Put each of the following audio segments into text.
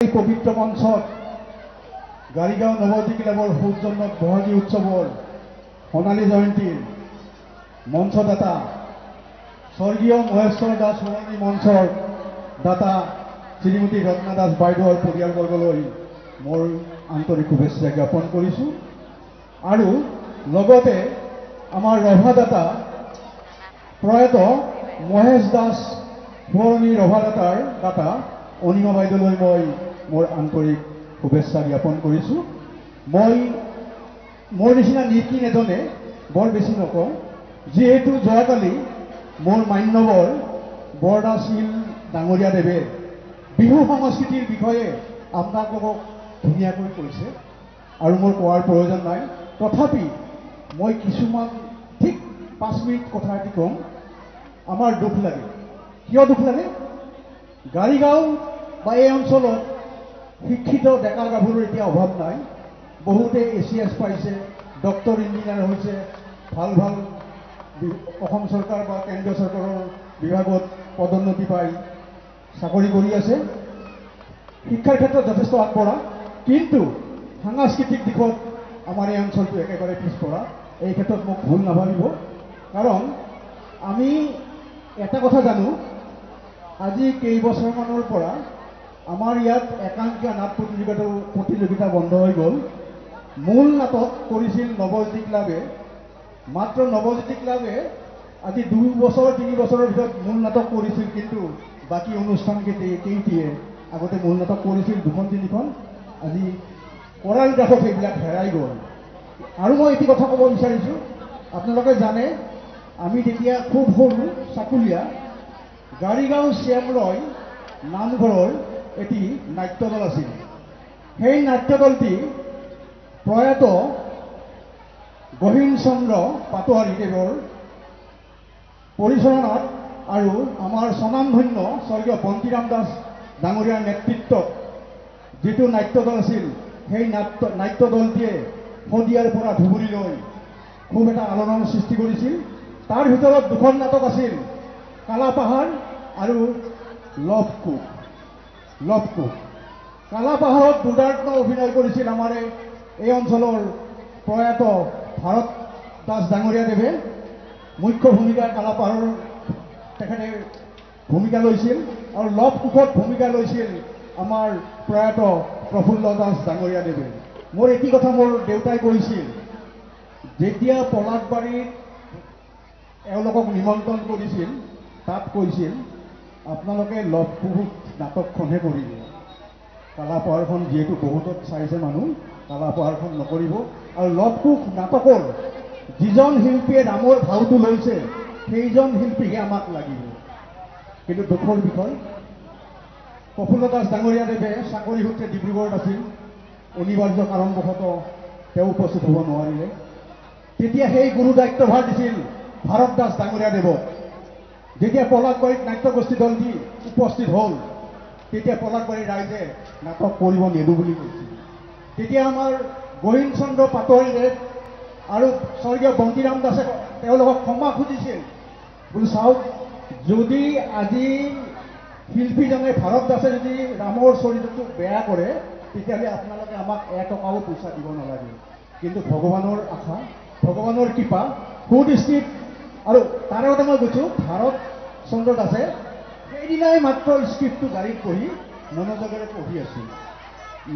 এই পবিত্ৰ মঞ্চত গাড়ীগাঁও নৱজ্যোতি ক্লাবৰ সৌজন্যত বহাগী উৎসৱৰ সোণালী জয়ন্তীৰ মঞ্চদাতা স্বৰ্গীয় মহেশ্বৰ দাস সোণালী মঞ্চৰ দাতা শ্ৰীমতী ৰত্না দাস বাইদেউৰ পৰিয়ালবৰ্গলৈ মোৰ আন্তৰিক শুভেচ্ছা জ্ঞাপন কৰিছোঁ। আৰু লগতে আমাৰ ৰভাদাতা প্ৰয়াত মহেশ দাস সোণালী ৰভাদাতাৰ দাতা অনিমা বাইদেউলৈ মই মোৰ আন্তৰিক শুভেচ্ছা জ্ঞাপন কৰিছোঁ। মই মোৰ নিচিনা নীতি এজনে বৰ বেছি নকওঁ, যিহেতু যোৱাকালি মোৰ মান্যবৰ বৰদাশীল ডাঙৰীয়াদেৱে বিহু সংস্কৃতিৰ বিষয়ে আপোনালোকক ধুনীয়াকৈ কৈছে আৰু মোৰ কোৱাৰ প্ৰয়োজন নাই। তথাপি মই কিছুমান ঠিক 5 মিনিট কথা এটি ক'ম। আমাৰ দুখ লাগে। কিয় দুখ লাগে? গাড়ীগাঁও বা এই অঞ্চলত শিক্ষিত ডেকা গাভৰুৰ এতিয়া অভাৱ নাই। বহুতে ACS পাইছে, ডক্টৰ ইঞ্জিনিয়াৰ হৈছে, ভাল ভাল অসম চৰকাৰ বা কেন্দ্ৰীয় চৰকাৰৰ বিভাগত পদোন্নতি পাই চাকৰি কৰি আছে। শিক্ষাৰ ক্ষেত্ৰত যথেষ্ট আগবঢ়া, কিন্তু সাংস্কৃতিক দিশত আমাৰ এই অঞ্চলটো একেবাৰে পিছপৰা। এই ক্ষেত্ৰত মোক ভুল নাভাবিব, কাৰণ আমি এটা কথা জানো, আজি কেইবছৰমানৰ পৰা আমাৰ ইয়াত একাংকিয়া নাট প্ৰতিযোগিতা বন্ধ হৈ গ'ল। মূল নাটক কৰিছিল নৱজ্যোতি ক্লাবে। মাত্ৰ নৱজ্যোতি ক্লাবে আজি 2 বছৰ 3 বছৰৰ ভিতৰত মূল নাটক কৰিছিল, কিন্তু বাকী অনুষ্ঠান কেইটিয়ে আগতে মূল নাটক কৰিছিল 2-3খন। আজি কোৰিওগ্ৰাফত সেইবিলাক হেৰাই গ'ল। আৰু মই এটি কথা ক'ব বিচাৰিছোঁ, আপোনালোকে জানে আমি তেতিয়া খুব সৰু চাকুলীয়া গাড়ীগাঁও শ্যামৰয় নামঘৰৰ এটি নাট্যদল আছিল। সেই নাট্যদলটি প্ৰয়াত গহীন চন্দ্ৰ পাটোৱাৰীদেৱৰ পৰিচালনাত আৰু আমাৰ স্বনামধন্য স্বৰ্গীয় বন্তিৰাম দাস ডাঙৰীয়াৰ নেতৃত্বত যিটো নাট্যদল আছিল, সেই নাট্যদলটিয়ে শদিয়াৰ পৰা ধুবুৰীলৈ খুব এটা আলোড়নৰ সৃষ্টি কৰিছিল। তাৰ ভিতৰত 2খন নাটক আছিল, কালাপাহাৰ আৰু লভকুশ। কালাপাহাৰত দুৰ্দান্ত অভিনয় কৰিছিল আমাৰ এই অঞ্চলৰ প্ৰয়াত ভাৰত দাস ডাঙৰীয়াদেৱে। মুখ্য ভূমিকা কালাপাহাৰৰ তেখেতে ভূমিকা লৈছিল, আৰু লভকুশত ভূমিকা লৈছিল আমাৰ প্ৰয়াত প্ৰফুল্ল দাস ডাঙৰীয়াদেৱে। মোৰ এটি কথা মোৰ দেউতাই কৈছিল, যেতিয়া পলাশবাৰীত এওঁলোকক নিমন্ত্ৰণ কৰিছিল, তাত কৈছিল আপোনালোকে লভকুশ নাটকখনহে কৰিব, কালাপাহাৰখন যিহেতু বহুতত চাইছে মানুহ, কালাপাহাৰখন নকৰিব। আৰু লভকুশ নাটকৰ যিজন শিল্পীয়ে ৰামৰ ভাওটো লৈছে, সেইজন শিল্পীহে আমাক লাগিব। কিন্তু দুখৰ বিষয়, প্ৰফুল্ল দাস ডাঙৰীয়াদেৱে চাকৰি সূত্ৰে ডিব্ৰুগড়ত আছিল। অনিবাৰ্য কাৰণবশতঃ তেওঁ উপস্থিত হ'ব নোৱাৰিলে। তেতিয়া সেই গুৰু দায়িত্বভাৰ দিছিল ভাৰত দাস ডাঙৰীয়াদেৱক। যেতিয়া পলাশবাৰীত নাট্যগোষ্ঠী দলটি উপস্থিত হ'ল, তেতিয়া পলাশবাৰীৰ ৰাইজে নাটক কৰিব নিদিওঁ বুলি কৈছিল। তেতিয়া আমাৰ গহীন চন্দ্ৰ পাটোৱাৰীদেৱ আৰু স্বৰ্গীয় বন্তিৰাম দাসে তেওঁলোকক ক্ষমা খুজিছিল, বোলো চাওক, যদি আজি শিল্পীজনে ভাৰত দাসে যদি ৰামৰ চৰিত্ৰটো বেয়া কৰে, তেতিয়াহ'লে আপোনালোকে আমাক 1 টকাও পইচা দিব নালাগে। কিন্তু ভগৱানৰ আশা, ভগৱানৰ কৃপা, সুদৃষ্টিত, আৰু তাৰে কথা মই কৈছোঁ, ভাৰত চন্দ্ৰ দাসে সেইদিনাই মাত্ৰ স্ক্ৰিপ্টটো গাড়ীত পঢ়ি মনোযোগেৰে পঢ়ি আছিল।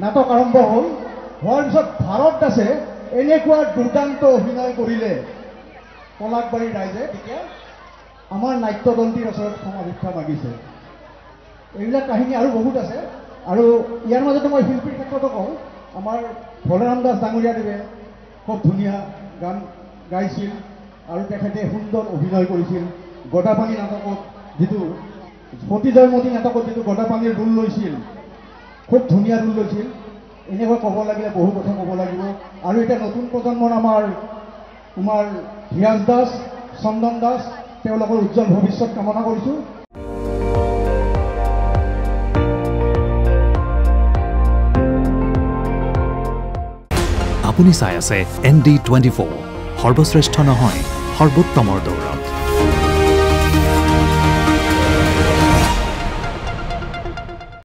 নাটক আৰম্ভ হ'ল। হোৱাৰ পিছত ভাৰত দাসে এনেকুৱা দুৰ্দান্ত অভিনয় কৰিলে, পলাশবাৰীৰ ৰাইজে তেতিয়া আমাৰ নাট্যদলটিৰ ওচৰত ক্ষমা ভিক্ষা মাগিছে। এইবিলাক কাহিনী আৰু বহুত আছে। আৰু ইয়াৰ মাজতে মই শিল্পীৰ ক্ষেত্ৰতো কওঁ, আমাৰ বলৰাম দাস ডাঙৰীয়াদেৱে খুব ধুনীয়া গান গাইছিল আৰু তেখেতে সুন্দৰ অভিনয় কৰিছিল। গদাপানী নাটকত যিটো সতী জয়মতী নাটকত যিটো গদাপানীৰ ৰোল লৈছিল, খুব ধুনীয়া ৰোল লৈছিল। এনেকৈ ক'ব লাগিলে বহু কথা ক'ব লাগিব। আৰু এতিয়া নতুন প্ৰজন্মৰ আমাৰ ধীৰাজ দাস, চন্দন দাস, তেওঁলোকৰ উজ্জ্বল ভৱিষ্যত কামনা কৰিছোঁ। আপুনি চাই আছে ND24, সৰ্বশ্ৰেষ্ঠ নহয়, সৰ্বোত্তমৰ দৌৰ।